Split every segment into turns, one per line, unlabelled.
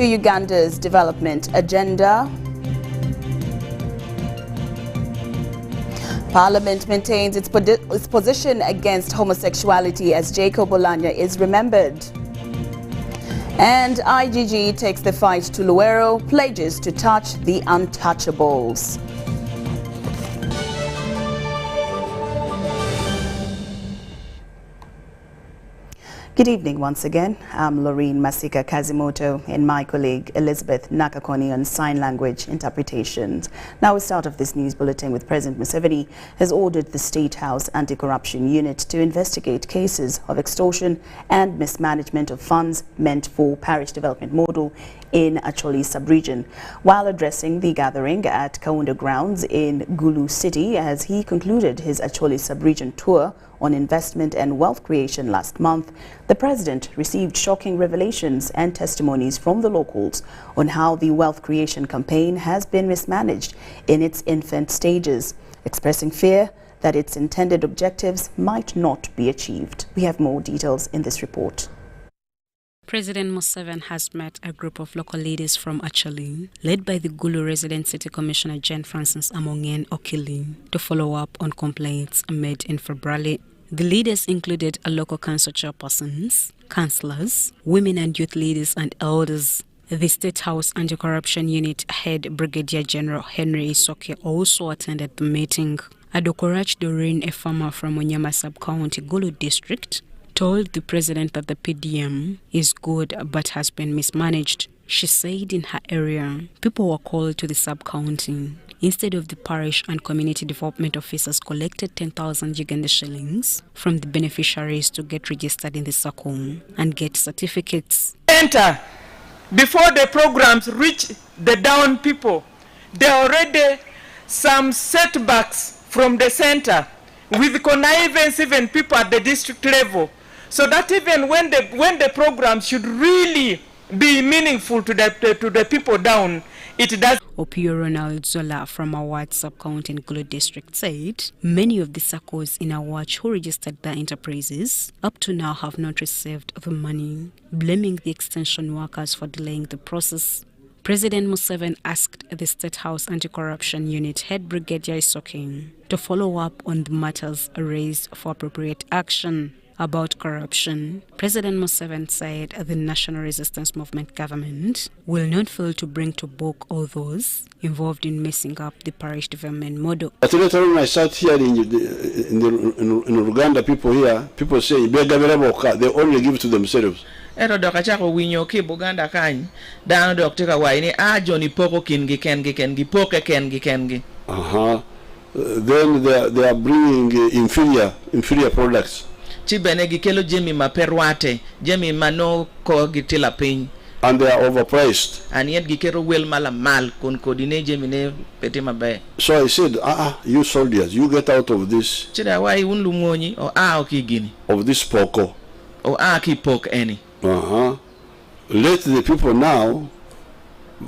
to Uganda's development agenda. Parliament maintains its position against homosexuality as Jacob Oulanyah is remembered. And IGG takes the fight to Luwero, pledges to touch the untouchables. Good evening once again. I'm LAURYN MASIKA KAZIMOTO and my colleague Elizabeth Nakakoni on sign language interpretations. Now we start off this news bulletin with President Museveni has ordered the State House Anti-Corruption Unit to investigate cases of extortion and mismanagement of funds meant for parish development model in Acholi sub-region. While addressing the gathering at Kaunda Grounds in Gulu City as he concluded his Acholi sub-region tour on investment and wealth creation last month, the president received shocking revelations and testimonies from the locals on how the wealth creation campaign has been mismanaged in its infant stages, expressing fear that its intended objectives might not be achieved. We have more details in this report.
President Museveni has met a group of local leaders from Acholi, led by the Gulu Resident City Commissioner Jane Francis Amongen Okili, to follow up on complaints made in February. The leaders included a local council chairpersons, councillors, women and youth leaders and elders. The State House Anti-Corruption Unit head Brigadier General Henry Isoke also attended the meeting. Adokorach Doreen, a farmer from Onyama Sub-County, Gulu District, told the president that the PDM is good but has been mismanaged. She said in her area, people were called to the sub-county. Instead of the parish and community development officers collected 10,000 Uganda shillings from the beneficiaries to get registered in the circle and get certificates.
Enter. Before the programs reach the down people, there are already some setbacks from the center with connivance even people at the district level. So that even when the program should really be meaningful to the people down, it does.
Opio Ronald Zola from Awad Sub-County in Gulu District said many of the circles in Awad who registered their enterprises up to now have not received the money, blaming the extension workers for delaying the process. President Museveni asked the State House Anti-Corruption Unit head Brigadier Isoke to follow up on the matters raised for appropriate action. About corruption, President Museveni said the National Resistance Movement government will not fail to bring to book all those involved in messing up the parish development model.
But later when I start hearing in Uganda people here, people say they only give to themselves.
Ero dokachako winyo ki Buganda kany dano dokteka waini Johnny poko kingi kengi poke kengi.
Then they are bringing inferior products.
Chibene kelo jemi maperwate, jemi mano ko gitila piny.
And they are overpriced.
And yet gikero wel mal kon kodine jemi ne peti mabe.
So I said, you soldiers, you get out of this.
Chida wai unlu monyi o okigini. Of
this poko.
O ki poke any.
Let the people now.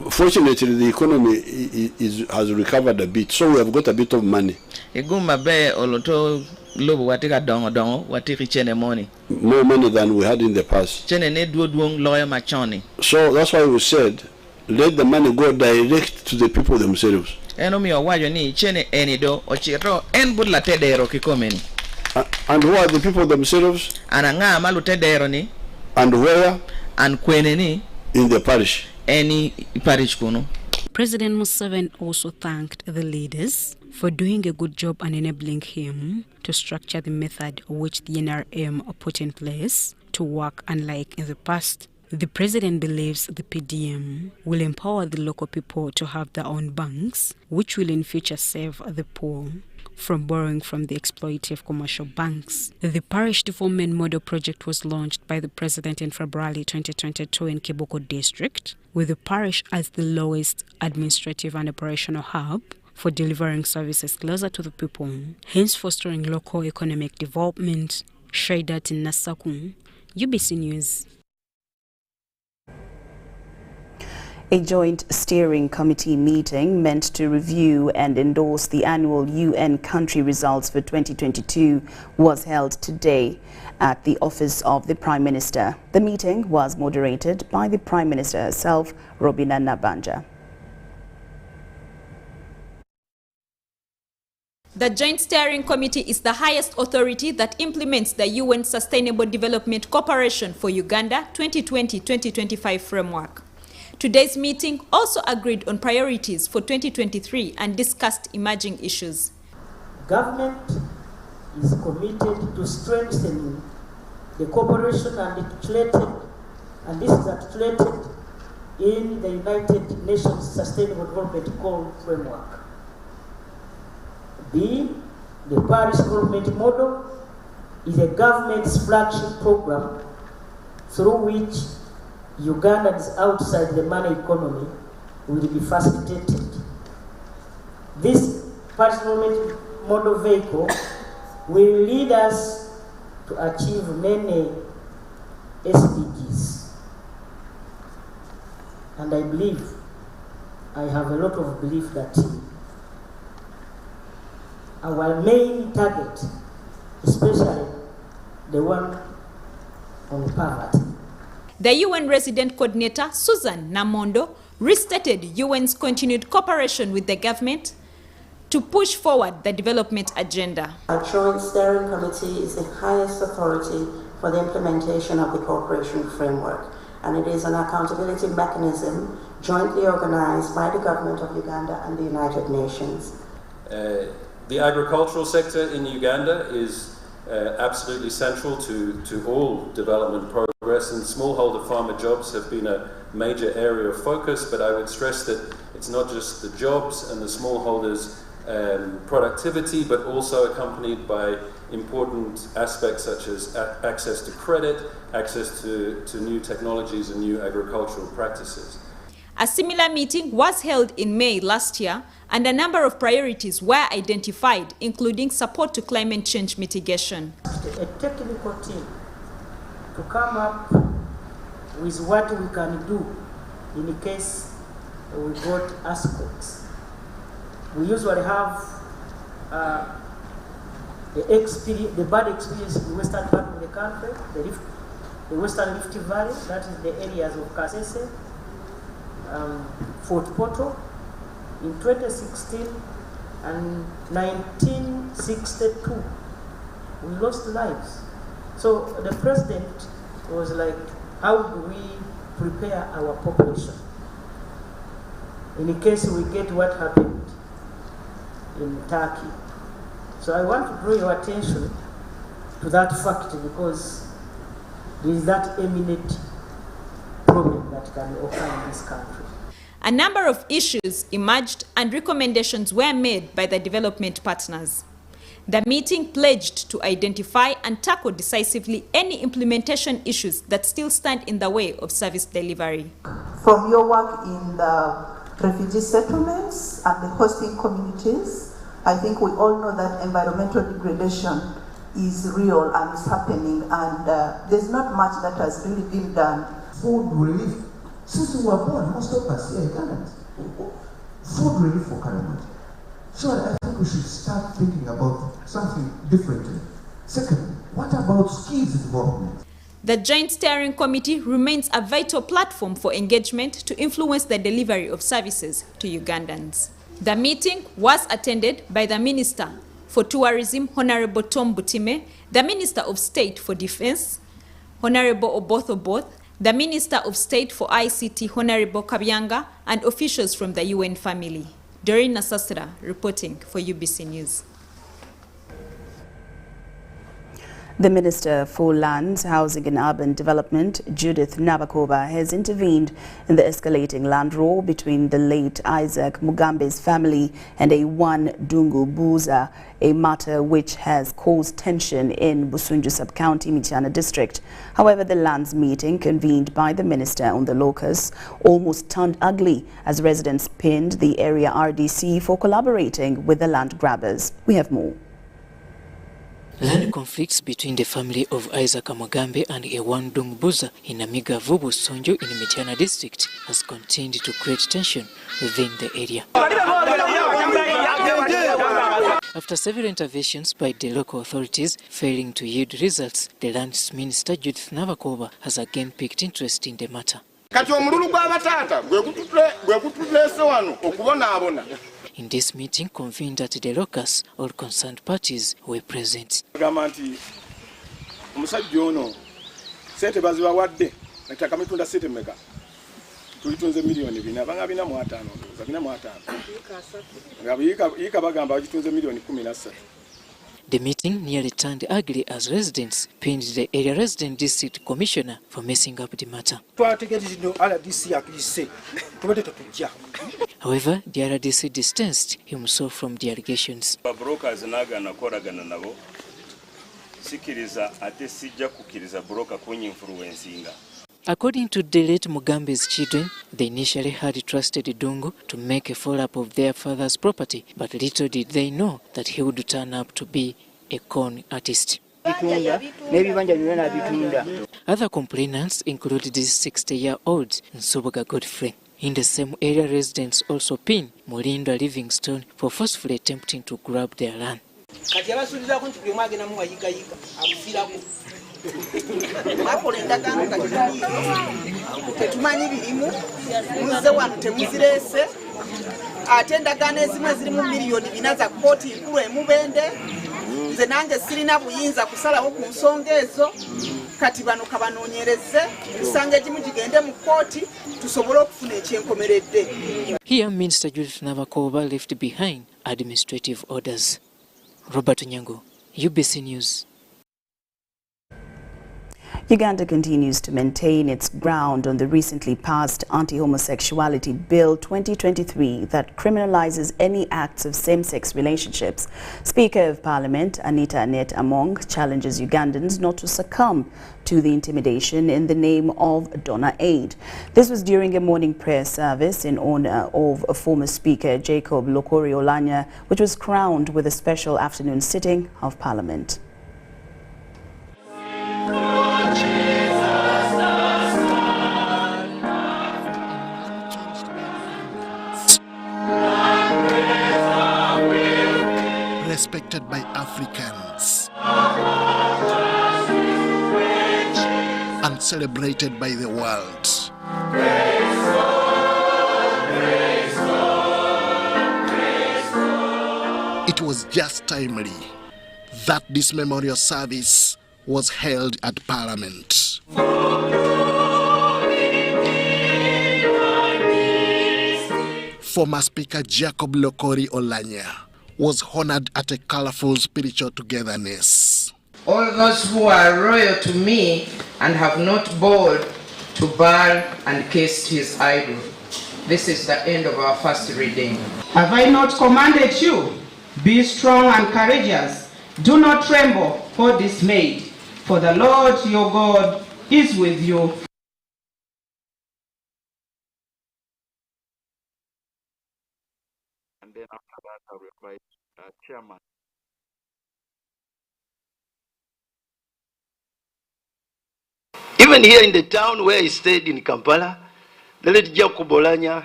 Fortunately, the economy has recovered a bit, so we have got a bit of money.
Eguma be oloto lobo watika dongo watiki chene money.
More money than we had in the past.
Chene ne duong lawyer machoni.
So that's why we said, let the money go direct to the people themselves.
Eno mi owajo ni chene enido ochiro en budla tedero kikomeni.
And who are the people themselves?
Ananga malu tedero ni.
And where?
And kwene ni.
In the parish.
Any parish kuno.
President Museveni also thanked the leaders for doing a good job and enabling him to structure the method which the NRM put in place to work unlike in the past. The president believes the PDM will empower the local people to have their own banks, which will in future save the poor from borrowing from the exploitative commercial banks. The Parish Development Model project was launched by the president in February 2022 in Kiboko District, with the parish as the lowest administrative and operational hub for delivering services closer to the people, hence fostering local economic development. Shaidat in Nasaku, UBC News.
A joint steering committee meeting meant to review and endorse the annual UN country results for 2022 was held today at the office of the Prime Minister. The meeting was moderated by the Prime Minister herself, Robina Nabanja.
The Joint Steering Committee is the highest authority that implements the UN Sustainable Development Cooperation for Uganda 2020-2025 framework. Today's meeting also agreed on priorities for 2023 and discussed emerging issues.
Government is committed to strengthening the cooperation and this is articulated in the United Nations Sustainable Development Goal framework. B, the Paris Development Model is a government's flagship program through which Ugandans outside the money economy will be facilitated. This Paris Development Model vehicle will lead us to achieve many SDGs. And I have a lot of belief that our main target, especially the one on poverty.
The UN Resident Coordinator, Susan Namondo, restated UN's continued cooperation with the government to push forward the development agenda.
Our Joint Steering Committee is the highest authority for the implementation of the cooperation framework, and it is an accountability mechanism jointly organized by the government of Uganda and the United Nations.
The agricultural sector in Uganda is absolutely central to all development progress, and smallholder farmer jobs have been a major area of focus, but I would stress that it's not just the jobs and the smallholders' productivity, but also accompanied by important aspects such as access to credit, access to new technologies and new agricultural practices.
A similar meeting was held in May last year, and a number of priorities were identified, including support to climate change mitigation.
A technical team to come up with what we can do in case we got earthquakes. We usually have the bad experience in the western part of the country, the Western Rift Valley, that is the areas of Kasese, Fort Portal, in 2016 and 1962. We lost lives. So the president was like, how do we prepare our population in case we get what happened in Turkey? So I want to draw your attention to that fact, because there is that eminent problem that can occur in this country.
A number of issues emerged and recommendations were made by the development partners. The meeting pledged to identify and tackle decisively any implementation issues that still stand in the way of service delivery.
From your work in the refugee settlements and the hosting communities, I think we all know that environmental degradation is real and is happening, and there's not much that has really been done.
Food relief. Since we were born, most of us here in Uganda, food relief for Karamati. So I think we should start thinking about something differently. Second, what about skills development?
The Joint Steering Committee remains a vital platform for engagement to influence the delivery of services to Ugandans. The meeting was attended by the Minister for Tourism, Honorable Tom Butime, the Minister of State for Defense, Honorable Oboth Oboth, the Minister of State for ICT, Honorable Kabyanga, and officials from the UN family. Doreen Nasasira reporting for UBC News.
The Minister for Lands, Housing and Urban Development, Judith Nabakova, has intervened in the escalating land war between the late Isaac Mugambe's family and a one Dungu Buza, a matter which has caused tension in Busunju Sub-County, Michana District. However, the lands meeting convened by the Minister on the locus almost turned ugly as residents pinned the area RDC for collaborating with the land grabbers. We have more.
Land conflicts between the family of Isaac Amagambe and Ewandung Buza in Amiga Vubu Sonjo in Mityana district has continued to create tension within the area. After several interventions by the local authorities failing to yield results, the Lands Minister Judith Navakoba has again picked interest in the matter. In this meeting convened at the locus, all concerned parties were present. The meeting nearly turned ugly as residents pinned the area resident district commissioner for messing up the matter. However, the RDC distanced himself from the allegations. According to the late Mugambe's children, they initially had trusted Dungu to make a follow-up of their father's property, but little did they know that he would turn up to be a con artist. Other complainants include this 60-year-old Nsoboga Godfrey. In the same area, residents also pinned Mulinda Livingstone for forcefully attempting to grab their land. Here, Minister Judith Navakoba left behind administrative orders. Robert Nyango, UBC News.
Uganda continues to maintain its ground on the recently passed Anti-Homosexuality Bill 2023 that criminalizes any acts of same-sex relationships. Speaker of Parliament Anita Annette Among challenges Ugandans not to succumb to the intimidation in the name of donor aid. This was during a morning prayer service in honor of former Speaker Jacob Lokori Oulanyah, which was crowned with a special afternoon sitting of Parliament.
Respected by Africans and celebrated by the world. It was just timely that this memorial service was held at Parliament. Former Speaker Jacob Lokori Oulanyah was honored at a colorful spiritual togetherness.
All those who are loyal to me and have not bowed to Baal and kissed his idol. This is the end of our first reading.
Have I not commanded you? Be strong and courageous. Do not tremble or dismayed, for the Lord your God is with you.
And then after that, I will invite Chairman.
Even here in the town where he stayed in Kampala, the late Jacob Oulanyah,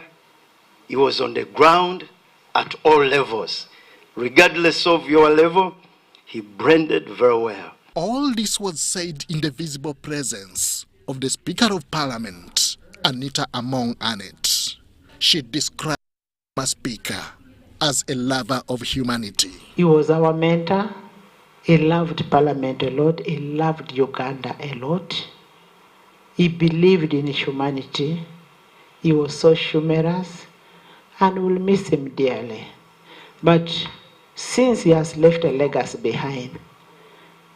he was on the ground at all levels. Regardless of your level, he blended very well.
All this was said in the visible presence of the Speaker of Parliament, Anita Among Annette. She described the Speaker as a lover of humanity.
He was our mentor. He loved Parliament a lot. He loved Uganda a lot. He believed in humanity. He was so humorous, and we'll miss him dearly. But since he has left a legacy behind,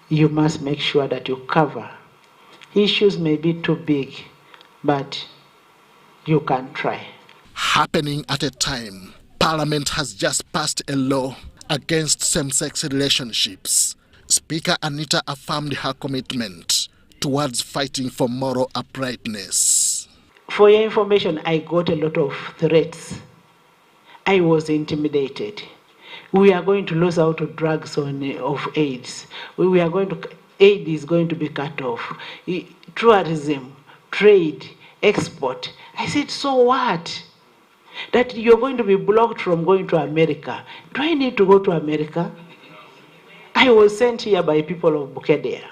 you must make sure that you cover. Issues may be too big, but you can try.
Happening at a time, Parliament has just passed a law against same-sex relationships. Speaker Anita affirmed her commitment towards fighting for moral uprightness.
For your information, I got a lot of threats. I was intimidated. we are going to lose out on drugs of AIDS. Aid is going to be cut off. Tourism, trade, export. I said, so what? That you're going to be blocked from going to America. Do I need to go to America? I was sent here by people of Bukedea.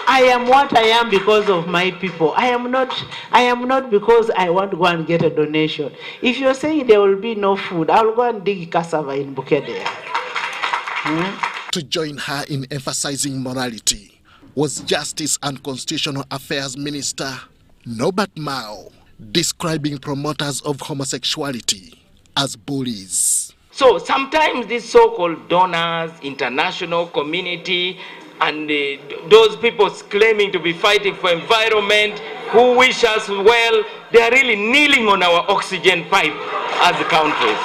I am what I am because of my people. I am not because I want to go and get a donation. If you're saying there will be no food, I'll go and dig cassava in Bukedea.
To join her in emphasizing morality was Justice and Constitutional Affairs Minister Norbert Mao, describing promoters of homosexuality as bullies.
So sometimes these so-called donors, international community, and those people claiming to be fighting for environment, who wish us well, they are really kneeling on our oxygen pipe as countries.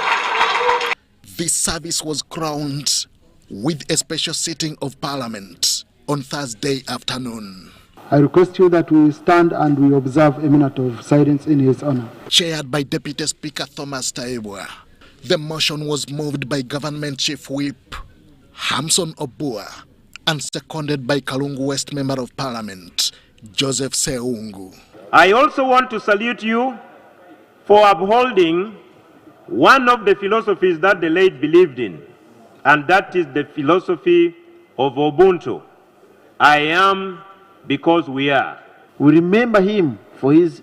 This service was crowned with a special sitting of Parliament on Thursday afternoon.
I request you that we stand and we observe a minute of silence in his honor.
Chaired by Deputy Speaker Thomas Taibwa, the motion was moved by Government Chief Whip Hamson Obua and seconded by Kalungu West Member of Parliament Joseph Seungu.
I also want to salute you for upholding one of the philosophies that the late believed in, and that is the philosophy of Ubuntu. I am because we are.
We remember him for his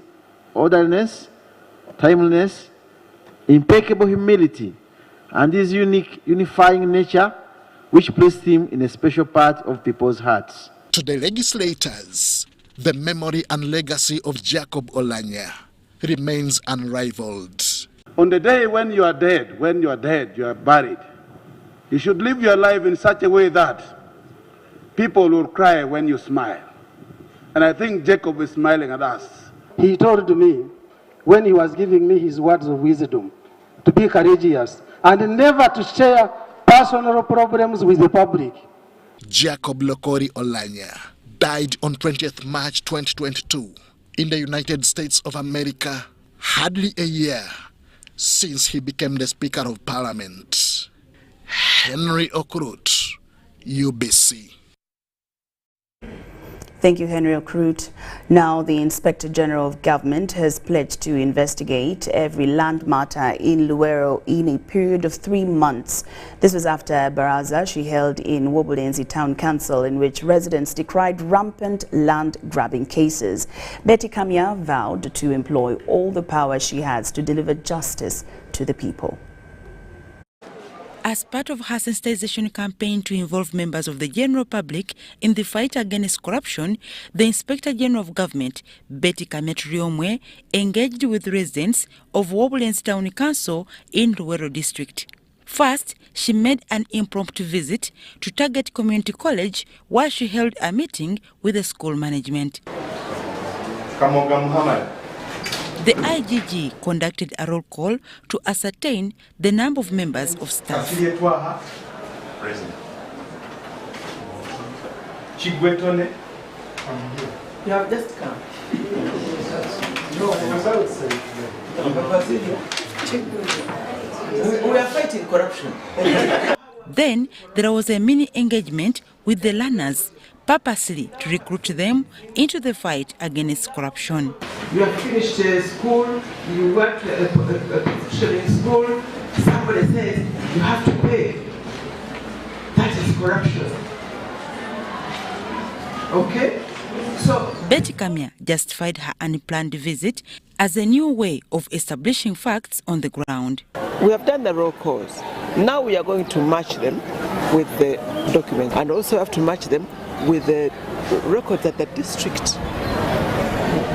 orderliness, timeliness, impeccable humility, and his unique unifying nature, which placed him in a special part of people's hearts.
To the legislators, the memory and legacy of Jacob Oulanyah remains unrivaled.
On the day when you are dead, you are buried, you should live your life in such a way that people will cry when you smile. And I think Jacob is smiling at us.
He told me, when he was giving me his words of wisdom, to be courageous and never to share personal problems with the public.
Jacob Lokori Oulanyah died on 20th March 2022 in the United States of America, hardly a year since he became the Speaker of Parliament. Henry Okrut, UBC.
Thank you, Henry Okrut. Now, the Inspector General of Government has pledged to investigate every land matter in Luwero in a period of 3 months. This was after a baraza she held in Wobulenzi Town Council, in which residents decried rampant land grabbing cases. Betty Kamya vowed to employ all the power she has to deliver justice to the people.
As part of her sensitization campaign to involve members of the general public in the fight against corruption, the Inspector General of Government, Betty Kamya, engaged with residents of Wobulenzi Town Council in Luwero District. First, she made an impromptu visit to Target Community College, where she held a meeting with the school management.
Kamoga Muhammad.
The IGG conducted a roll call to ascertain the number of members of staff.
Present. Chigwetone.
You have just come. We are fighting corruption.
Then there was a mini engagement with the learners, purposely to recruit them into the fight against corruption.
You have finished school, you work a position in school, somebody says you have to pay. That is corruption. Okay? So
Betty Kamya justified her unplanned visit as a new way of establishing facts on the ground.
we have done the roll calls. Now we are going to match them with the documents and also have to match them with the records at the district,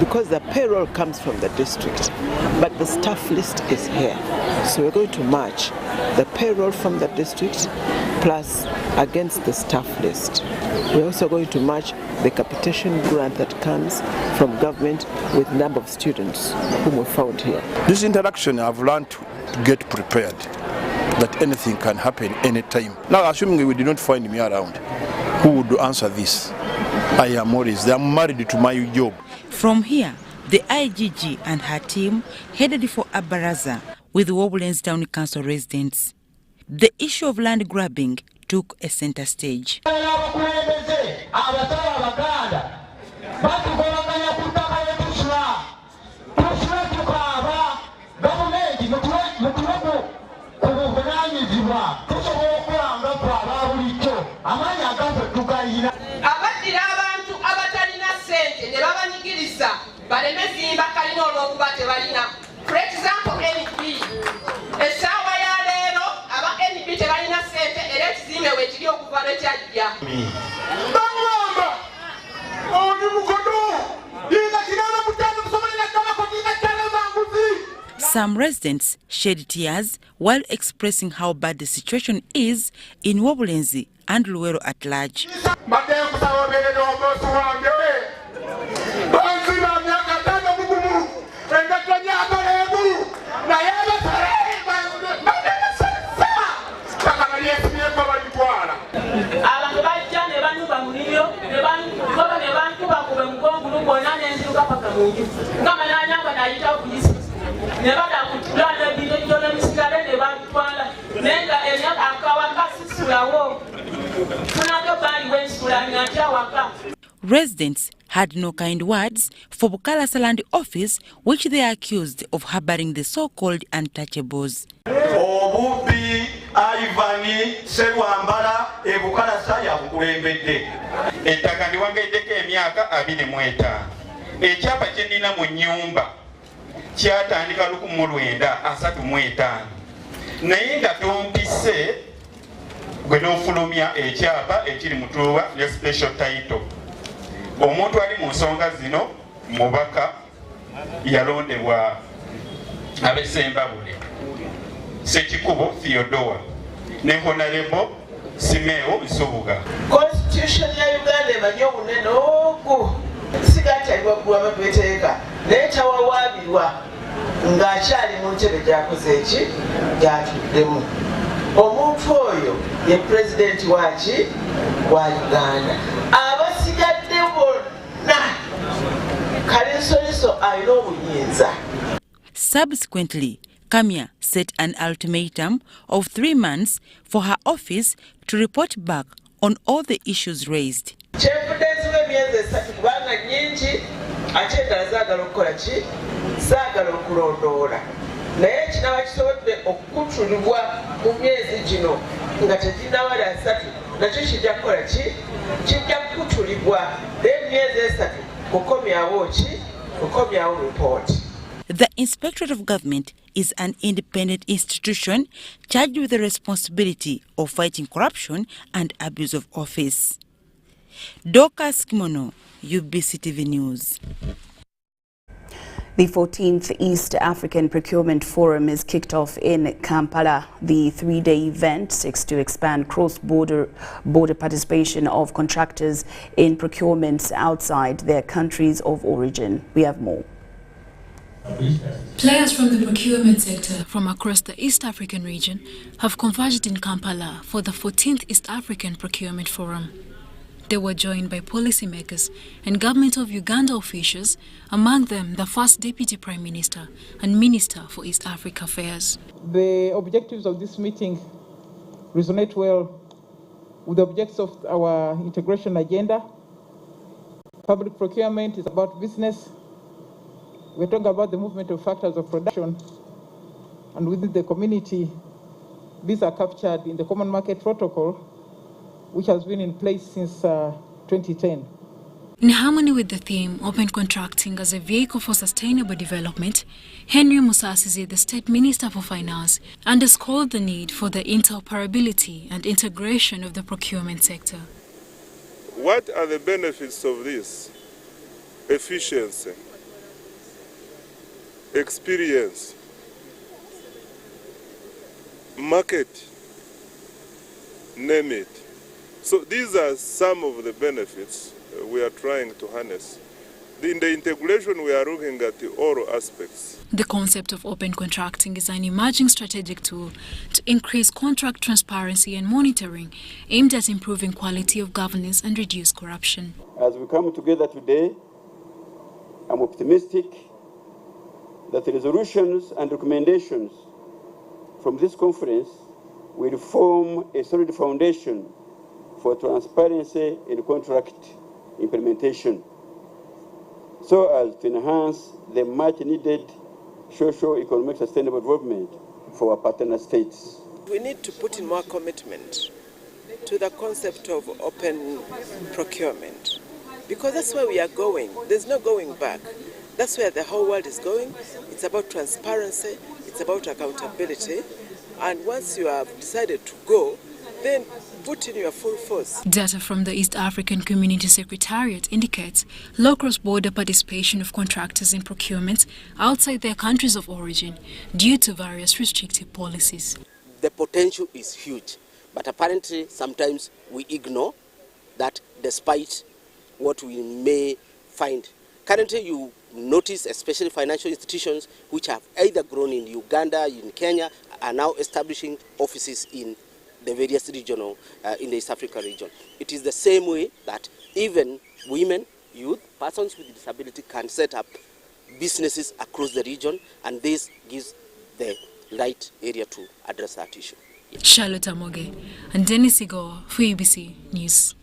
because the payroll comes from the district, but the staff list is here. So we're going to match the payroll from the district plus against the staff list. We're also going to match the capitation grant that comes from government with the number of students whom we found here.
This interaction, I've learned to get prepared, that anything can happen anytime. Now, assuming we did not find me around, who would answer this? I am I'm married to my job.
From here, the IGG and her team headed for a baraza with Wobulenzi Town Council residents. The issue of land grabbing took a center stage.
For example, NP.
Some residents shed tears while expressing how bad the situation is in Wobulenzi and Luwero at large. Residents had no kind words for Bukalasa Land Office, which they accused of harboring the so-called untouchables.
Obubi Ivani Serwambala Ebukalasa yabukulembedde. Ettaka ndiwangaddeko emyaka 25. Ekyapa kye nnina mu nnyumba kyatandika 1935. Naye nga tompise gwe n'ofulumya ekyapa ekiri mu Tuuba ne special title. Omuntu ali mu nsonga zino mubaka yalondebwa ab'Essembabule Sekikubo Theodore ne Honorable Simeo Nsubuga.
Constitution ya Uganda emanyi obunene ogwo sigati waggulu amateeka naye tawawaabirwa ng'akyali mu ntebe gy'akoze eki gy'atuddemu. Omuntu oyo ye pulezidenti waki wa Uganda. Abasigadde bonna kalinsoliso alina obuyinza.
Subsequently, Kamya set an ultimatum of 3 months for her office to report back on all the issues raised.
Kyenvuddenzi w'emyezi 3 kubanga nnyingi ate endala zaagala okukola ki? Zaagala okulondoola. Naye kinaba kisobodde okukutulibwa mu myezi gino nga tekinnawala 3 nakyo kijja kukola ki? Kijja kukutulibwa n'emyezi 3 kukomyawo ki? Kukomyawo report.
The Inspectorate of Government is an independent institution charged with the responsibility of fighting corruption and abuse of office. Dorcas Kimono, UBC TV News.
The 14th East African Procurement Forum is kicked off in Kampala. The 3-day event seeks to expand cross-border participation of contractors in procurements outside their countries of origin. We have more.
Players from the procurement sector from across the East African region have converged in Kampala for the 14th East African Procurement Forum. They were joined by policymakers and Government of Uganda officials, among them the First Deputy Prime Minister and Minister for East Africa Affairs.
The objectives of this meeting resonate well with the objectives of our integration agenda. Public procurement is about business. We're talking about the movement of factors of production, and within the community, these are captured in the Common Market Protocol, which has been in place since 2010.
In harmony with the theme, open contracting as a vehicle for sustainable development, Henry Musasizi, the State Minister for Finance, underscored the need for the interoperability and integration of the procurement sector.
What are the benefits of this? Efficiency, experience, market, name it. So these are some of the benefits we are trying to harness. In the integration, we are looking at all aspects.
The concept of open contracting is an emerging strategic tool to increase contract transparency and monitoring, aimed at improving quality of governance and reduce corruption.
As we come together today, I'm optimistic that the resolutions and recommendations from this conference will form a solid foundation for transparency in contract implementation, so as to enhance the much-needed socio-economic sustainable development for our partner states.
We need to put in more commitment to the concept of open procurement, because that's where we are going. There's no going back. That's where the whole world is going. It's about transparency, it's about accountability, and once you have decided to go, then put in your full force.
Data from the East African Community Secretariat indicates low cross-border participation of contractors in procurements outside their countries of origin due to various restrictive policies.
The potential is huge, but apparently sometimes we ignore that despite what we may find. Currently you notice especially financial institutions which have either grown in Uganda, in Kenya, are now establishing offices in the various regional, in the East Africa region. It is the same way that even women, youth, persons with disability can set up businesses across the region, and this gives the right area to address that issue.
Charlotte Amoge and Dennis Igor for UBC News.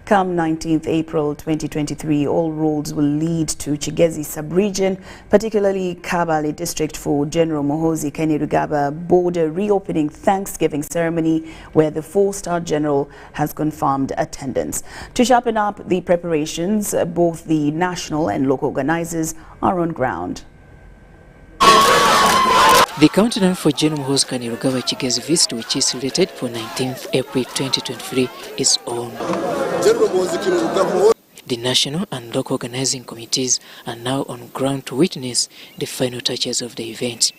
Come 19th April 2023, all roads will lead to Kigezi sub-region, particularly Kabale district, for General Muhoozi Kainerugaba border reopening Thanksgiving ceremony, where the 4-star general has confirmed attendance. To sharpen up the preparations, both the national and local organizers are on ground.
The countdown for General Muhoozi Kainerugaba Kigezi visit, which is slated for 19th April 2023, is on. The national and local organizing committees are now on ground to witness the final touches of the event.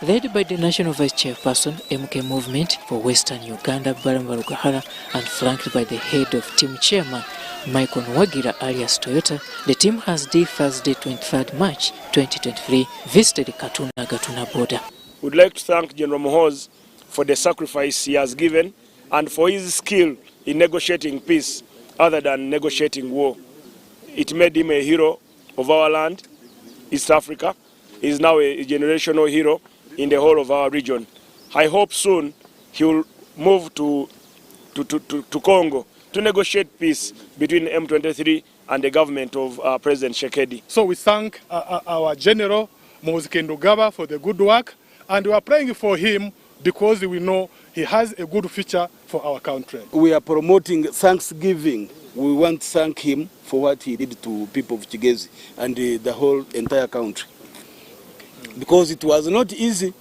Led by the National Vice Chairperson, MK Movement for Western Uganda, Baramba Rugahara, and flanked by the head of team chairman, Michael Nwagira alias Toyota, the team has day Thursday 23rd March 2023 visited the Gatuna border.
We'd like to thank General Muhoozi for the sacrifice he has given and for his skill in negotiating peace other than negotiating war. It made him a hero of our land, East Africa. He is now a generational hero in the whole of our region. I hope soon he will move to Congo to negotiate peace between M23 and the government of President Tshisekedi.
So we thank our General Muhoozi Kainerugaba for the good work, and we are praying for him because we know he has a good future for our country.
We are promoting Thanksgiving. We want to thank him for what he did to people of Kigezi and the whole entire country. Because it was not easy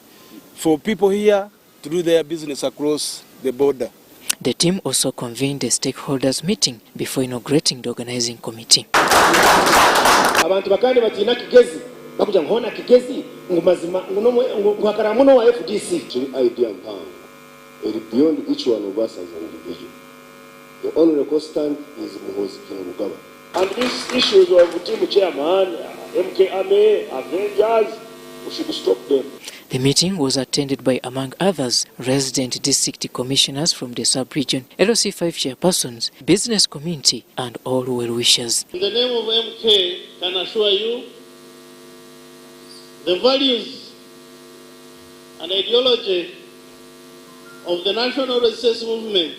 for people here to do their business across the border.
The team also convened a stakeholders meeting before inaugurating the organizing committee.
Abantu bakande batina Kigezi bakuja ngona Kigezi ngumazima ngwakara muno wa FDC idea mpanga beyond each one of us as an individual. The only constant is Muhoozi Kainerugaba. And these issues of team chairman, MKMA, Avengers, we should stop them.
The meeting was attended by, among others, resident district commissioners from the sub-region, LOC5 chairpersons, business community, and all well-wishers.
In the name of MK, can assure you, the values and ideology of the national resistance movement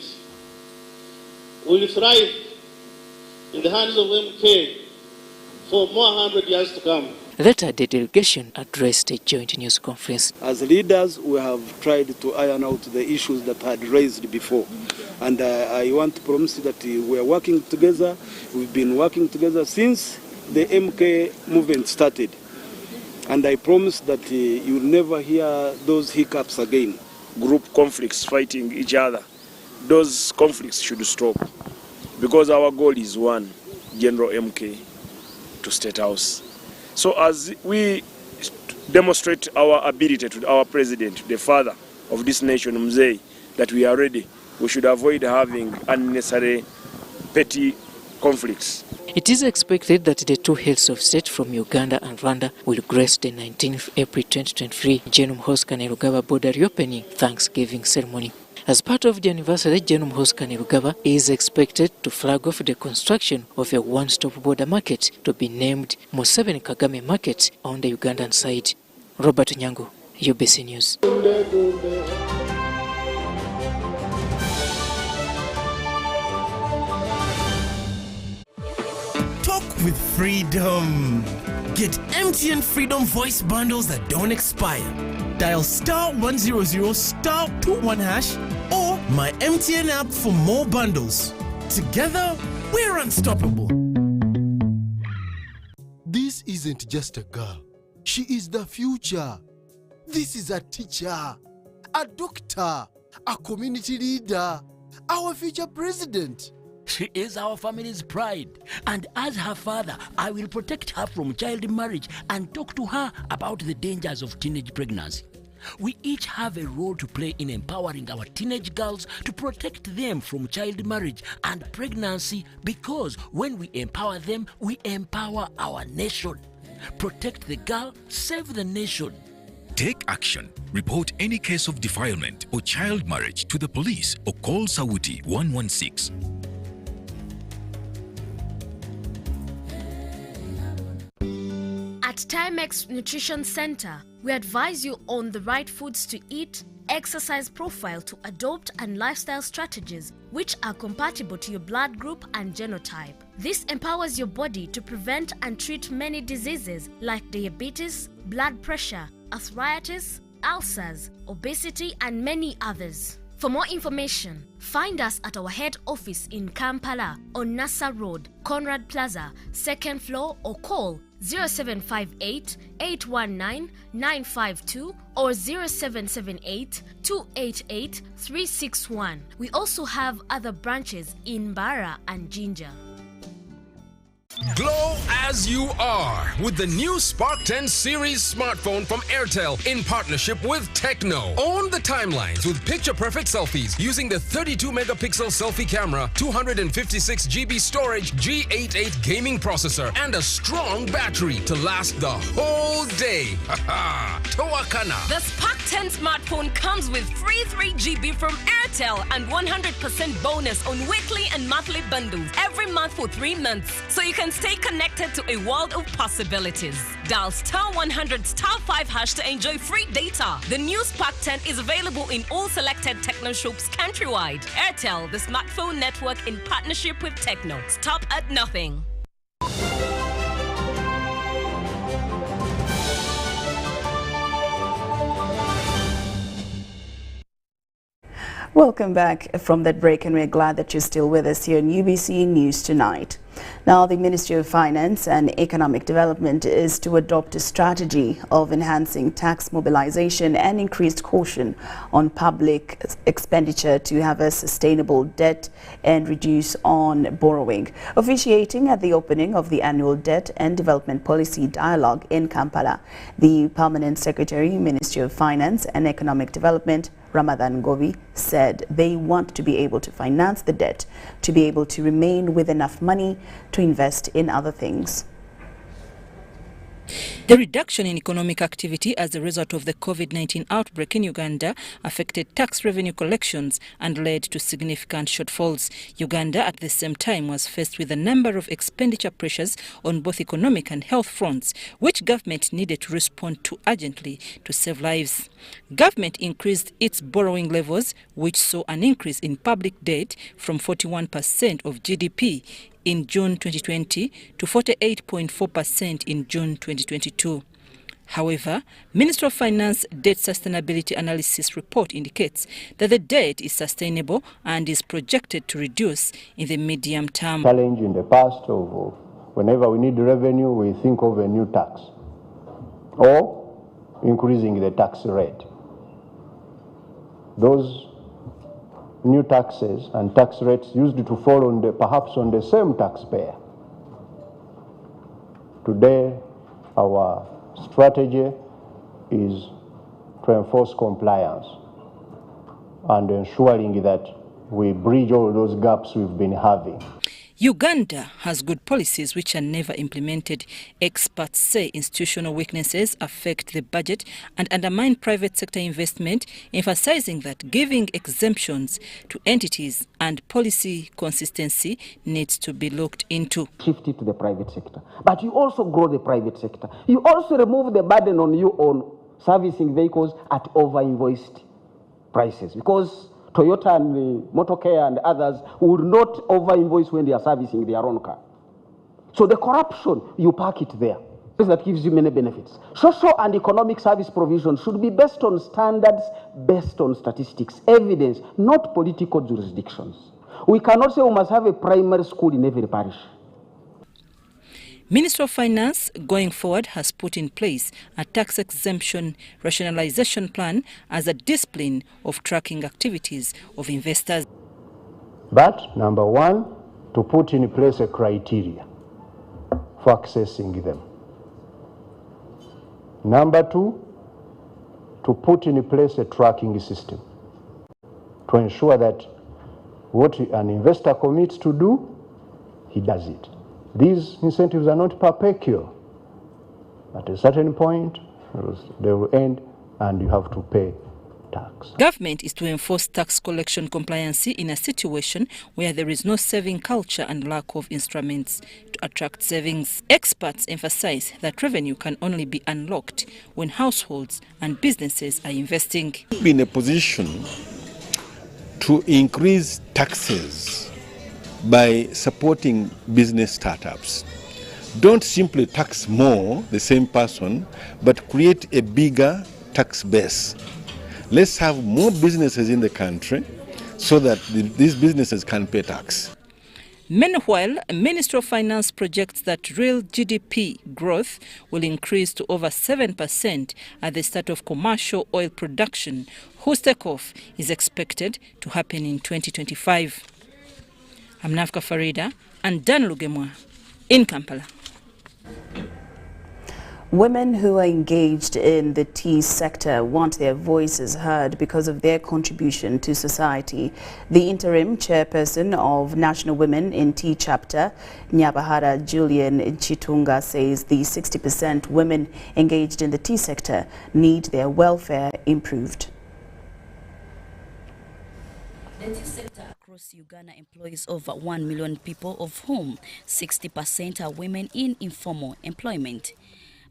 will thrive in the hands of MK for more 100 years to come.
Later, the delegation addressed a joint news conference.
As leaders, we have tried to iron out the issues that had raised before. And I want to promise that we are working together. We've been working together since the MK movement started. And I promise that you'll never hear those hiccups again.
Group conflicts fighting each other, those conflicts should stop. Because our goal is one, General MK to State House. So as we demonstrate our ability to our president, the father of this nation, Mzee, that we are ready, we should avoid having unnecessary petty conflicts.
It is expected that the two heads of state from Uganda and Rwanda will grace the 19th April 2023 General Muhoozi Kainerugaba border reopening Thanksgiving ceremony. As part of the anniversary, General Muhoozi Kainerugaba is expected to flag off the construction of a one-stop border market to be named Museveni Kagame Market on the Ugandan side. Robert Nyangu, UBC News.
Talk with freedom. Get MTN Freedom Voice Bundles that don't expire. Dial *100 *21# or my MTN app for more bundles. Together, we're unstoppable.
This isn't just a girl. She is the future. This is a teacher, a doctor, a community leader, our future president.
She is our family's pride, and as her father, I will protect her from child marriage and talk to her about the dangers of teenage pregnancy. We each have a role to play in empowering our teenage girls to protect them from child marriage and pregnancy, because when we empower them, we empower our nation. Protect the girl, save the nation.
Take action. Report any case of defilement or child marriage to the police or call Sauti 116.
At Timex Nutrition Center, we advise you on the right foods to eat, exercise profile to adopt, and lifestyle strategies which are compatible to your blood group and genotype. This empowers your body to prevent and treat many diseases like diabetes, blood pressure, arthritis, ulcers, obesity, and many others. For more information, find us at our head office in Kampala on Nassa Road, Conrad Plaza, 2nd floor, or call 0758 819 952 or 0778 288 361. We also have other branches in Mbara and Jinja.
Glow as you are with the new Spark 10 series smartphone from Airtel in partnership with Tecno. Own the timelines with picture-perfect selfies using the 32-megapixel selfie camera, 256 GB storage, G88 gaming processor, and a strong battery to last the whole day. Haha! Towakana.
The Spark 10 smartphone comes with free 3 GB from Airtel and 100% bonus on weekly and monthly bundles every month for 3 months, so you can stay connected to a world of possibilities. Dial *100 *5# to enjoy free data. The new Spark 10 is available in all selected Tecno shops countrywide. Airtel, the smartphone network in partnership with Tecno. Stop at nothing.
Welcome back from that break, and we're glad that you're still with us here in UBC News Tonight. Now, the Ministry of Finance and Economic Development is to adopt a strategy of enhancing tax mobilization and increased caution on public expenditure to have a sustainable debt and reduce on borrowing. Officiating at the opening of the annual Debt and Development Policy Dialogue in Kampala, the Permanent Secretary, Ministry of Finance and Economic Development, Ramadan Govi, said they want to be able to finance the debt to be able to remain with enough money to invest in other things.
The reduction in economic activity as a result of the COVID-19 outbreak in Uganda affected tax revenue collections and led to significant shortfalls. Uganda at the same time was faced with a number of expenditure pressures on both economic and health fronts, which government needed to respond to urgently to save lives. Government increased its borrowing levels, which saw an increase in public debt from 41% of GDP in June 2020 to 48.4% in June 2022. However, Ministry of Finance Debt Sustainability Analysis report indicates that the debt is sustainable and is projected to reduce in the medium term.
Challenge in the past of whenever we need revenue, we think of a new tax or increasing the tax rate. Those new taxes and tax rates used to fall on perhaps on the same taxpayer. Today, our strategy is to enforce compliance and ensuring that we bridge all those gaps we've been having.
Uganda has good policies which are never implemented. Experts say institutional weaknesses affect the budget and undermine private sector investment, emphasizing that giving exemptions to entities and policy consistency needs to be looked into.
Shift it to the private sector, but you also grow the private sector. You also remove the burden on you on
servicing vehicles at over-invoiced prices, because Toyota and Motorcare and others would not over-invoice when they are servicing their own car. So the corruption, you park it there. That gives you many benefits. Social and economic service provision should be based on standards, based on statistics, evidence, not political jurisdictions. We cannot say we must have a primary school in every parish.
Minister of Finance, going forward, has put in place a tax exemption rationalization plan as a discipline of tracking activities of investors.
But number one, to put in place a criteria for accessing them. Number two, to put in place a tracking system to ensure that what an investor commits to do, he does it. These incentives are not perpetual. At a certain point, they will end and you have to pay tax.
Government is to enforce tax collection compliancy in a situation where there is no saving culture and lack of instruments to attract savings. Experts emphasize that revenue can only be unlocked when households and businesses are investing.
Be in a position to increase taxes by supporting business startups. Don't simply tax more the same person, but create a bigger tax base. Let's have more businesses in the country so that these businesses can pay tax.
Meanwhile, Ministry of Finance projects that real GDP growth will increase to over 7% at the start of commercial oil production, whose takeoff is expected to happen in 2025. I'm Nafka Farida and Dan Lugemwa in Kampala.
Women who are engaged in the tea sector want their voices heard because of their contribution to society. The interim chairperson of National Women in Tea Chapter, Nyabahara Julian Chitunga, says the 60% women engaged in the tea sector need their welfare improved.
The tea sector across Uganda employs over 1 million people, of whom 60% are women in informal employment.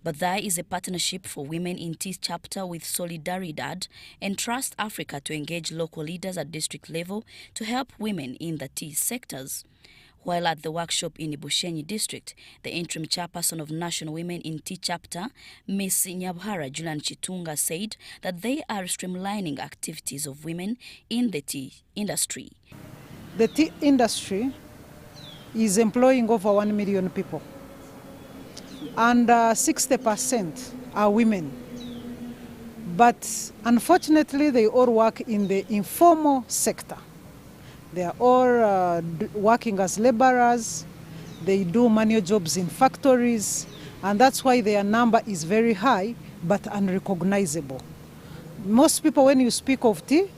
But there is a partnership for Women in Tea Chapter with Solidaridad and Trust Africa to engage local leaders at district level to help women in the tea sectors. While at the workshop in Ibushenyi district, the interim chairperson of National Women in Tea Chapter, Ms. Nyabhara Julian Chitunga, said that they are streamlining activities of women in the tea industry.
The tea industry is employing over 1 million people, and 60% are women. But unfortunately, they all work in the informal sector. They are all working as laborers. They do manual jobs in factories, and that's why their number is very high but unrecognizable. Most people, when you speak of tea,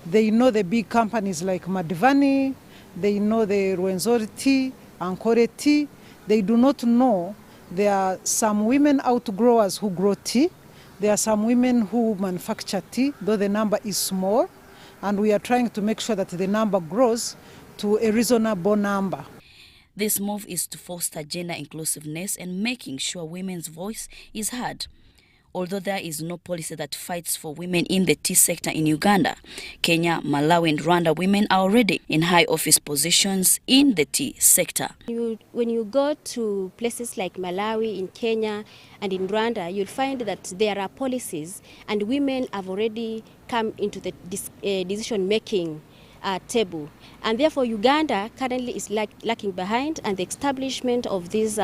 they know the big companies like Madivani, they know the Rwenzori tea, Ankore tea. They do not know there are some women outgrowers who grow tea. There are some women who manufacture tea, though the number is small. And we are trying to make sure that the number grows to a reasonable number.
This move is to foster gender inclusiveness and making sure women's voice is heard. Although there is no policy that fights for women in the tea sector in Uganda, Kenya, Malawi and Rwanda women are already in high office positions in the tea sector.
When you go to places like Malawi, in Kenya and in Rwanda, you'll find that there are policies and women have already come into the decision-making table. And therefore Uganda currently is lacking behind, and the establishment of this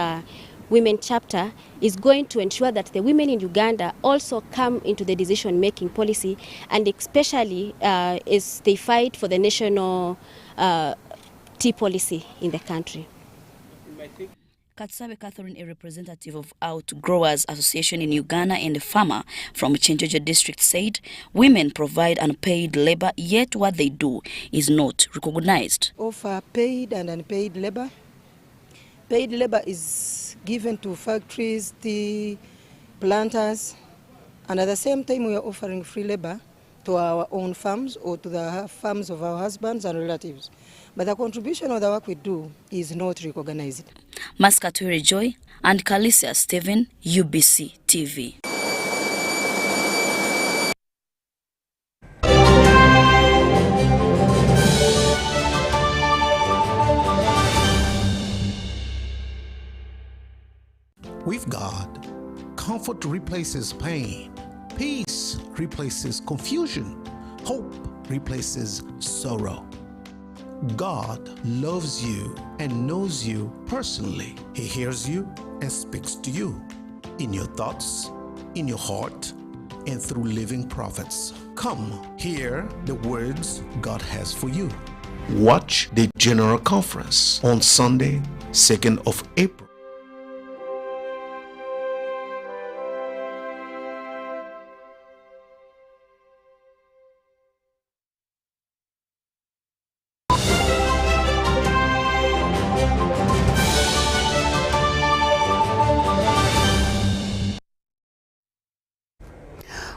women chapter is going to ensure that the women in Uganda also come into the decision-making policy, and especially as they fight for the national tea policy in the country.
Katsabe Catherine, a representative of Outgrowers Association in Uganda and a farmer from Chenjojo district, said women provide unpaid labor, yet what they do is not recognized.
Offer paid and unpaid labor. Paid labor is given to factories, tea planters, and at the same time we are offering free labor to our own farms or to the farms of our husbands and relatives. But the contribution of the work we do is not recognized.
Maskaturi Joy and Kalicia Stephen, UBC TV.
With God, comfort replaces pain, peace replaces confusion, hope replaces sorrow. God loves you and knows you personally. He hears you and speaks to you in your thoughts, in your heart, and through living prophets. Come, hear the words God has for you. Watch the General Conference on Sunday, 2nd of April.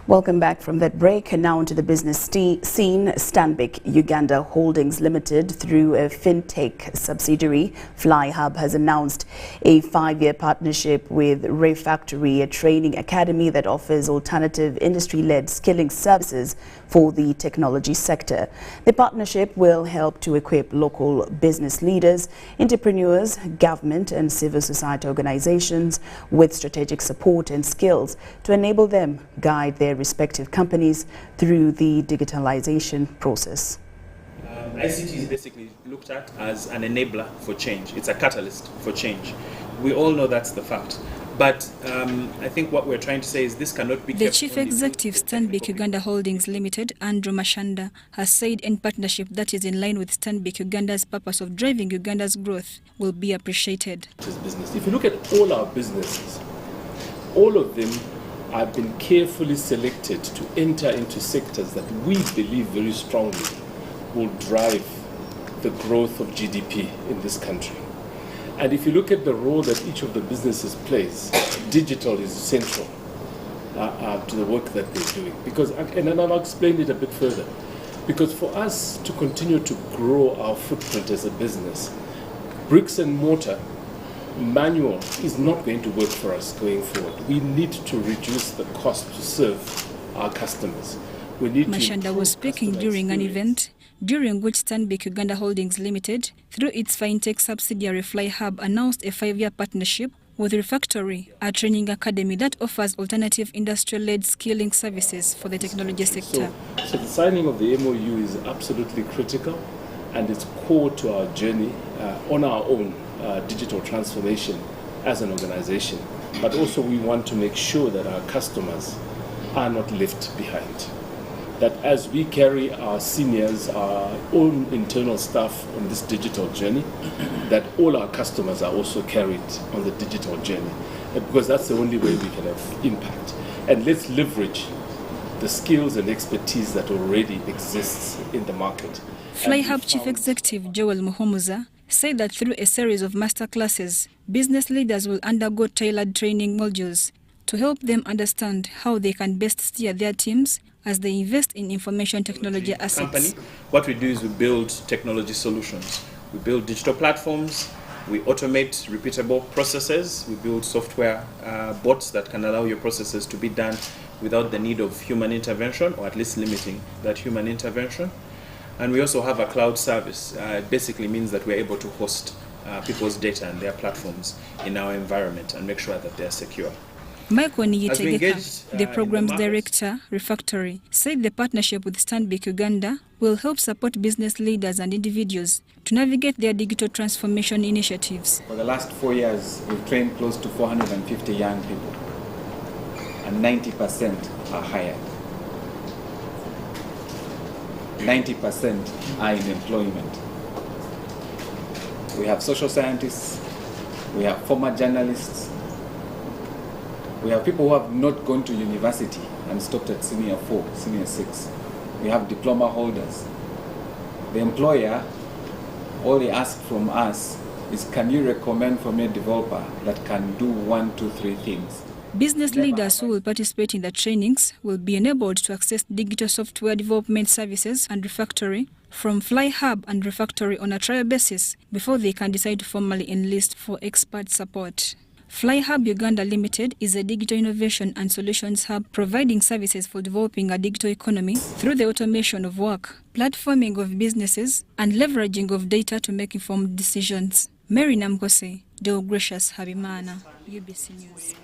Welcome back from that break, and now into the business scene. Stanbic Uganda Holdings Limited, through a fintech subsidiary, FlyHub, has announced a 5-year partnership with Refactory, a training academy that offers alternative industry-led skilling services for the technology sector. The partnership will help to equip local business leaders, entrepreneurs, government and civil society organizations with strategic support and skills to enable them guide their respective companies through the digitalization process.
ICT is basically looked at as an enabler for change. It's a catalyst for change. We all know that's the fact. But I think what we're trying to say is this cannot be kept.
The Chief Executive Stanbic Uganda Holdings Limited, Andrew Mashanda, has said in partnership that is in line with Stanbic Uganda's purpose of driving Uganda's growth will be appreciated.
Business. If you look at all our businesses, all of them have been carefully selected to enter into sectors that we believe very strongly will drive the growth of GDP in this country. And if you look at the role that each of the businesses plays, digital is central to the work that they're doing. Because, and I'll explain it a bit further, because for us to continue to grow our footprint as a business, bricks and mortar, manual is not going to work for us going forward. We need to reduce the cost to serve our customers. We need
Mashanda was speaking during an event during which Stanbic Uganda Holdings Limited, through its fintech subsidiary FlyHub, announced a 5-year partnership with Refactory, a training academy that offers alternative industrial-led skilling services for the technology sector.
So the signing of the MOU is absolutely critical, and it's core to our journey on our own digital transformation as an organization. But also we want to make sure that our customers are not left behind. That as we carry our seniors, our own internal staff on this digital journey, that all our customers are also carried on the digital journey. Because that's the only way we can have impact. And let's leverage the skills and expertise that already exists in the market.
FlyHub Chief Executive Joel Muhoozi said that through a series of masterclasses, business leaders will undergo tailored training modules to help them understand how they can best steer their teams as they invest in information technology assets.
What we do is we build technology solutions. We build digital platforms, we automate repeatable processes, we build software bots that can allow your processes to be done without the need of human intervention, or at least limiting that human intervention. And we also have a cloud service. It basically means that we're able to host people's data and their platforms in our environment and make sure that they're secure.
Michael Niyitegeka, the Programs Director, Refactory, said the partnership with Stanbic Uganda will help support business leaders and individuals to navigate their digital transformation initiatives.
For the last 4 years, we've trained close to 450 young people, and 90% are hired. 90% are in employment. We have social scientists, we have former journalists, we have people who have not gone to university and stopped at senior 4, senior 6. We have diploma holders. The employer, all they ask from us is, can you recommend for me a developer that can do 1, 2, 3 things?
Business leaders who will participate in the trainings will be enabled to access digital software development services and Refactory from FlyHub and Refactory on a trial basis before they can decide to formally enlist for expert support. FlyHub Uganda Limited is a digital innovation and solutions hub providing services for developing a digital economy through the automation of work, platforming of businesses, and leveraging of data to make informed decisions. Mary Namkose, Deogratius Habimana, UBC News.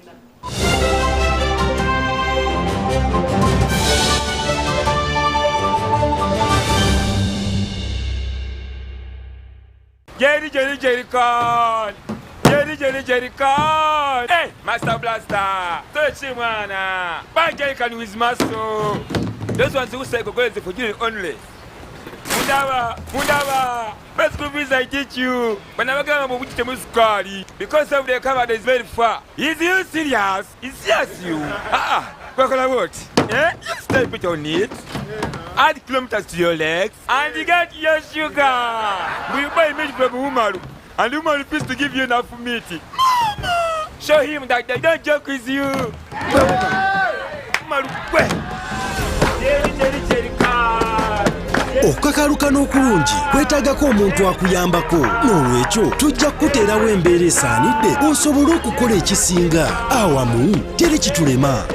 Jerry con! Jerry con! Hey, Master Blaster! Touch him, man! Buy Jerry con with muscle! Those ones who say go is for you only. Mundava! Best group is I teach you. But never come up with the squad because of the cover is very far. Is you serious? It's just you. What? Eh? You stay with your needs. Add kilometers to your legs and you get your sugar. We buy meat from Umaru and Umaru refuse to give you enough meat. Mama! Show him that they don't joke with you. Umaru, Jerry car.
Okukakaluka n'okulungi kwetaagako omuntu akuyambako n'olwekyo tujja kukuteerawo embeera esaanidde osobole okukola ekisinga awamu teri kitulema.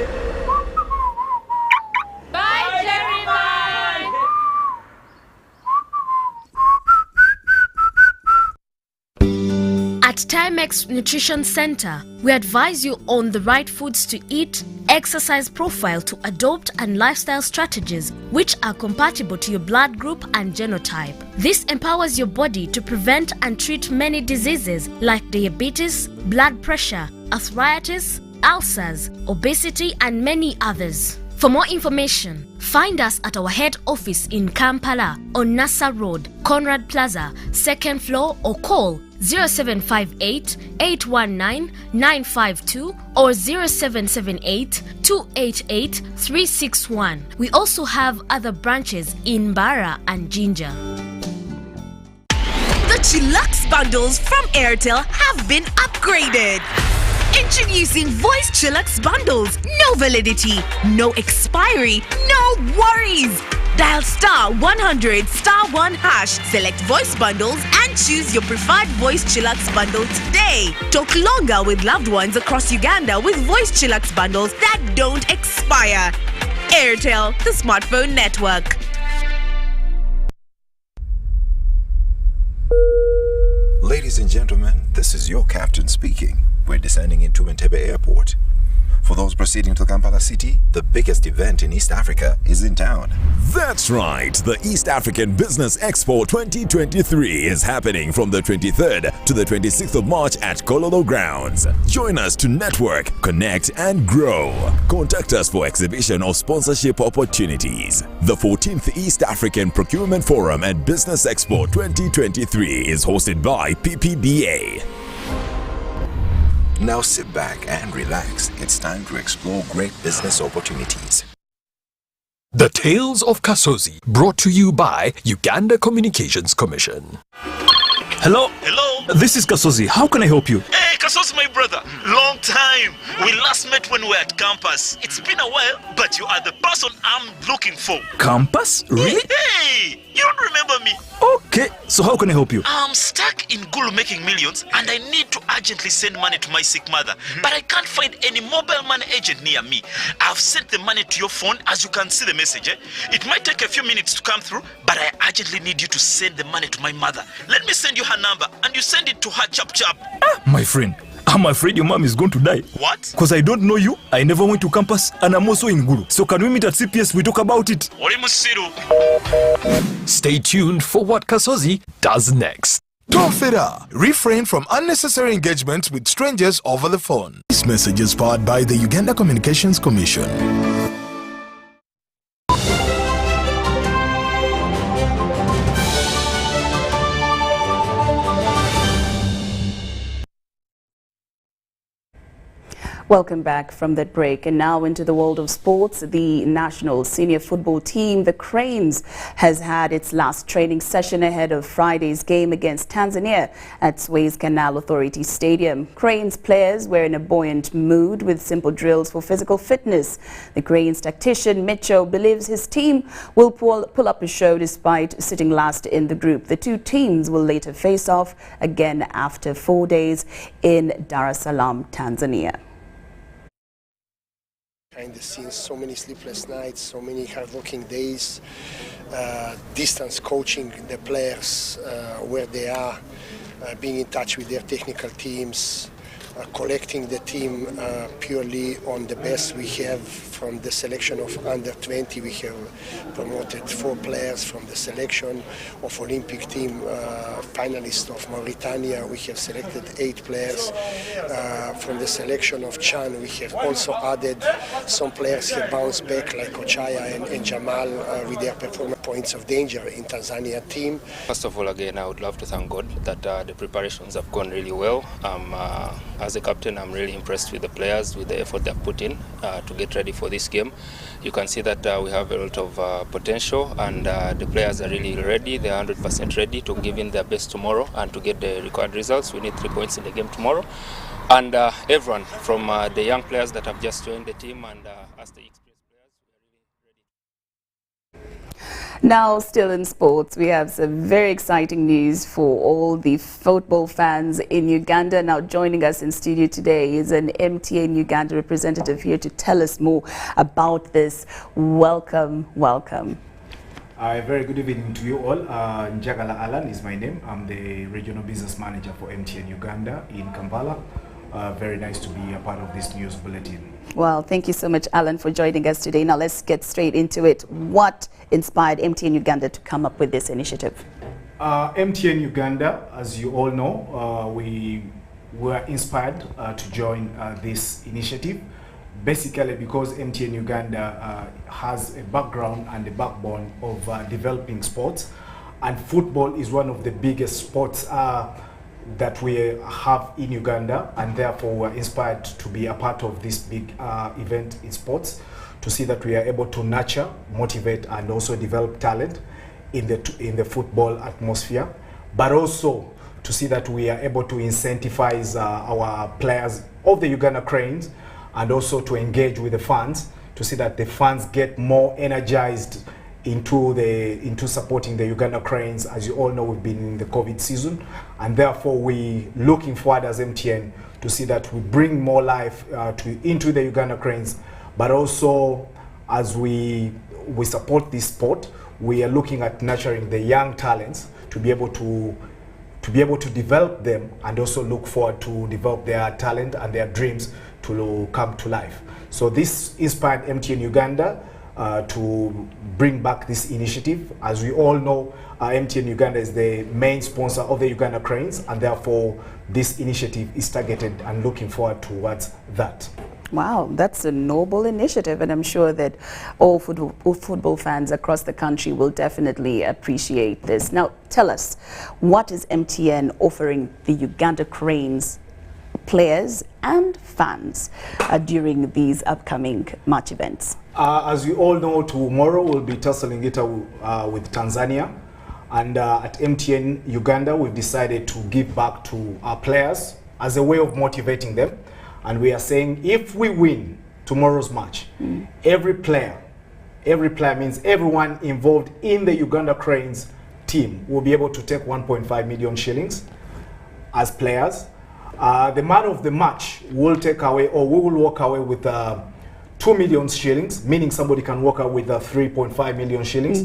At Timex Nutrition Center, we advise you on the right foods to eat, exercise profile to adopt, and lifestyle strategies which are compatible to your blood group and genotype. This empowers your body to prevent and treat many diseases like diabetes, blood pressure, arthritis, ulcers, obesity, and many others. For more information, find us at our head office in Kampala on Nassa Road, Conrad Plaza, 2nd floor, or call 0758 819 952 or 0778 288 361. We also have other branches in Barra and Jinja.
The Chillax bundles from Airtel have been upgraded. Introducing Voice Chillax bundles. No validity, no expiry, no worries. Dial *100 *1 hash, select voice bundles and choose your preferred Voice Chillax bundle today. Talk longer with loved ones across Uganda with Voice Chillax bundles that don't expire. Airtel, the smartphone network.
Ladies and gentlemen, this is your captain speaking. We're descending into Entebbe Airport. For those proceeding to Kampala City, the biggest event in East Africa is in town.
That's right, the East African Business Expo 2023 is happening from the 23rd to the 26th of March at Kololo Grounds. Join us to network, connect, and grow. Contact us for exhibition or sponsorship opportunities. The 14th East African Procurement Forum and Business Expo 2023 is hosted by PPBA.
Now sit back and relax. It's time to explore great business opportunities.
The Tales of Kasozi, brought to you by Uganda Communications Commission.
Hello? Hello? This is Kasozi. How can I help you?
Hey, Kasozi, my brother. Long time. We last met when we were at campus. It's been a while, but you are the person I'm looking for.
Campus? Really?
Hey, you don't remember me?
Okay, so how can I help you?
I'm stuck in Gulu making millions and I need to urgently send money to my sick mother. But I can't find any mobile money agent near me. I've sent the money to your phone, as you can see the message. It might take a few minutes to come through, but I urgently need you to send the money to my mother. Let me send you her number and you send it to her chap.
My friend, I'm afraid your mom is going to die.
What?
Because I don't know you, I never went to campus, and I'm also in Gulu. So can we meet at CPS, we talk about it?
Stay tuned for what Kasozi does next.
Tofera. Refrain from unnecessary engagements with strangers over the phone. This message is powered by the Uganda Communications Commission.
Welcome back from that break, and now into the world of sports. The national senior football team, the Cranes, has had its last training session ahead of Friday's game against Tanzania at Suez Canal Authority Stadium. Cranes players were in a buoyant mood with simple drills for physical fitness. The Cranes tactician Mitchell believes his team will pull up a show despite sitting last in the group. The two teams will later face off again after 4 days in Dar es Salaam, Tanzania.
Behind the scenes, so many sleepless nights, so many hard-working days, distance coaching the players where they are, being in touch with their technical teams, collecting the team purely on the best we have from the selection of under 20. We have promoted 4 players from the selection of Olympic team finalists of Mauritania. We have selected 8 players from the selection of Chan. We have also added some players who bounced back like Ochaya and Jamal with their performance points of danger in Tanzania team.
First of all, again, I would love to thank God that the preparations have gone really well. As a captain, I'm really impressed with the players, with the effort they've put in to get ready for this game. You can see that we have a lot of potential, and the players are really ready. They're 100% ready to give in their best tomorrow and to get the required results. We need 3 points in the game tomorrow. And everyone, from the young players that have just joined the team and as the
Now, still in sports, we have some very exciting news for all the football fans in Uganda. Now, joining us in studio today is an MTN Uganda representative here to tell us more about this. Welcome, welcome.
Very good evening to you all. Njagala Alan is my name. I'm the Regional Business Manager for MTN Uganda in Kampala. Very nice to be a part of this news bulletin.
Well, thank you so much, Alan, for joining us today. Now, let's get straight into it. What inspired MTN Uganda to come up with this initiative?
MTN Uganda, as you all know, we were inspired to join this initiative, basically because MTN Uganda has a background and a backbone of developing sports, and football is one of the biggest sports that we have in Uganda, and therefore we're inspired to be a part of this big event in sports, to see that we are able to nurture, motivate, and also develop talent in the football atmosphere, but also to see that we are able to incentivize our players of the Uganda Cranes, and also to engage with the fans, to see that the fans get more energized into supporting the Uganda Cranes. As you all know, we've been in the COVID season, and therefore we looking forward as MTN to see that we bring more life into the Uganda Cranes, but also as we support this sport, we are looking at nurturing the young talents to be able to develop them, and also look forward to develop their talent and their dreams to come to life. So this inspired MTN Uganda to bring back this initiative. As we all know, MTN Uganda is the main sponsor of the Uganda Cranes, and therefore this initiative is targeted and looking forward towards that.
Wow, that's a noble initiative, and I'm sure that all football fans across the country will definitely appreciate this. Now, tell us, what is MTN offering the Uganda Cranes players and fans during these upcoming match events?
As we all know, tomorrow we'll be tussling it with Tanzania, and at MTN Uganda we've decided to give back to our players as a way of motivating them, and we are saying if we win tomorrow's match, every player means everyone involved in the Uganda Cranes team will be able to take 1.5 million shillings as players. The man of the match will take away, or we will walk away with 2 million shillings, meaning somebody can walk out with 3.5 million shillings.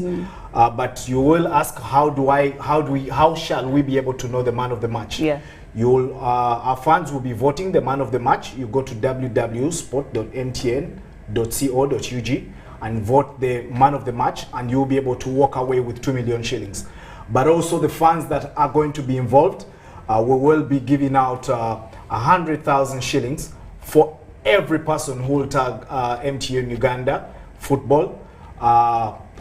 But you will ask, how shall we be able to know the man of the match?
Yeah.
Our fans will be voting the man of the match. You go to www.sport.mtn.co.ug and vote the man of the match, and you'll be able to walk away with 2 million shillings. But also the fans that are going to be involved, we will be giving out 100,000 shillings for every person who will tag MTN Uganda football,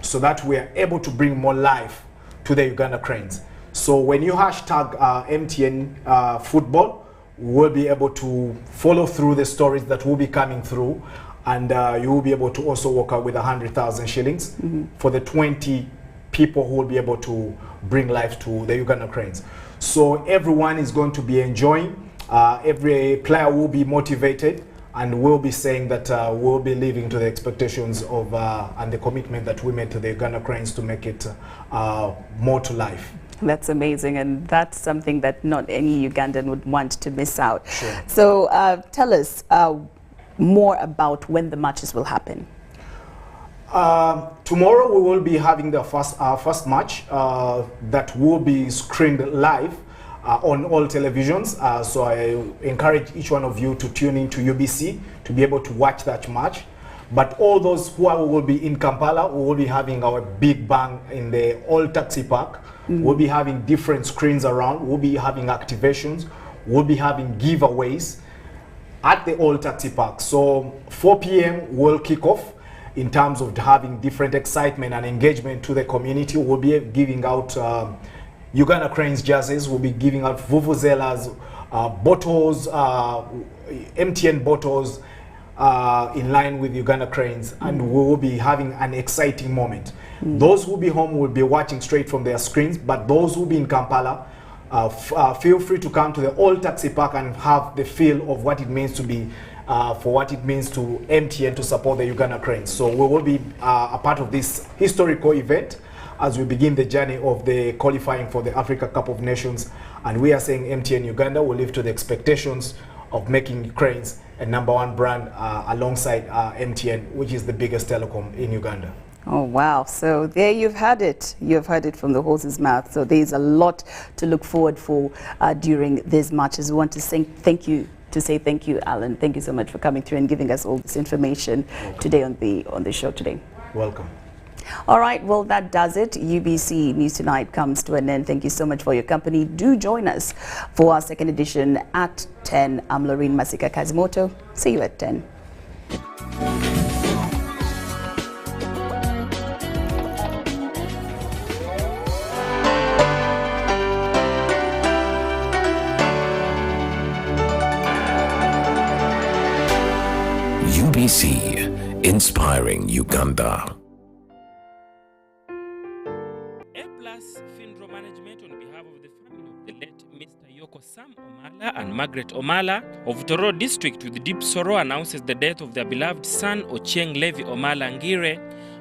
so that we are able to bring more life to the Uganda Cranes. So when you hashtag MTN football, we'll be able to follow through the stories that will be coming through, and you will be able to also walk out with 100,000 shillings for the 20 people who will be able to bring life to the Uganda Cranes. So everyone is going to be enjoying, every player will be motivated, and we'll be saying that we'll be living to the expectations of and the commitment that we made to the Uganda Cranes to make it more to life.
That's amazing, and that's something that not any Ugandan would want to miss out.
Sure.
So tell us more about when the matches will happen.
Tomorrow we will be having our first match that will be screened live on all televisions. So I encourage each one of you to tune in to UBC to be able to watch that match. But all those who will be in Kampala, we will be having our big bang in the old taxi park. We'll be having different screens around. We'll be having activations. We'll be having giveaways at the old taxi park. So 4 p.m. will kick off in terms of having different excitement and engagement to the community. We'll be giving out Uganda Cranes jerseys. We'll be giving out vuvuzelas, bottles, MTN bottles, in line with Uganda Cranes, and we will be having an exciting moment. Those who will be home will be watching straight from their screens, but those who will be in Kampala, feel free to come to the old taxi park and have the feel of what it means to be, for what it means to MTN to support the Uganda Cranes. So we will be a part of this historical event as we begin the journey of the qualifying for the Africa Cup of Nations, and we are saying MTN Uganda will live to the expectations of making Cranes a #1 brand alongside MTN, which is the biggest telecom in Uganda.
Oh, wow. So there you've had it. You've heard it from the horse's mouth. So there's a lot to look forward for during these matches. We want to say thank you, Alan. Thank you so much for coming through and giving us all this information today on the show today. Welcome. All right, well, that does it. UBC News Tonight comes to an end. Thank you so much for your company. Do join us for our second edition at 10. I'm LAURYN Masika KAZIMOTO. See you at 10.
UBC, inspiring Uganda.
Sam Omala and Margaret Omala of Toro District with deep sorrow announces the death of their beloved son Ochieng Levi Omala Ngire,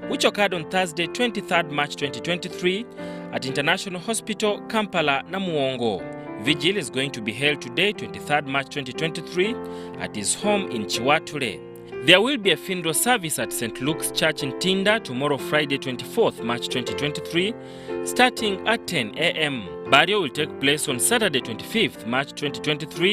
which occurred on Thursday 23rd March 2023 at International Hospital, Kampala, Namuwongo. Vigil is going to be held today 23rd March 2023 at his home in Chiwature. There will be a funeral service at St. Luke's Church in Tinda tomorrow Friday 24th March 2023 starting at 10 a.m. Burial will take place on Saturday 25th March 2023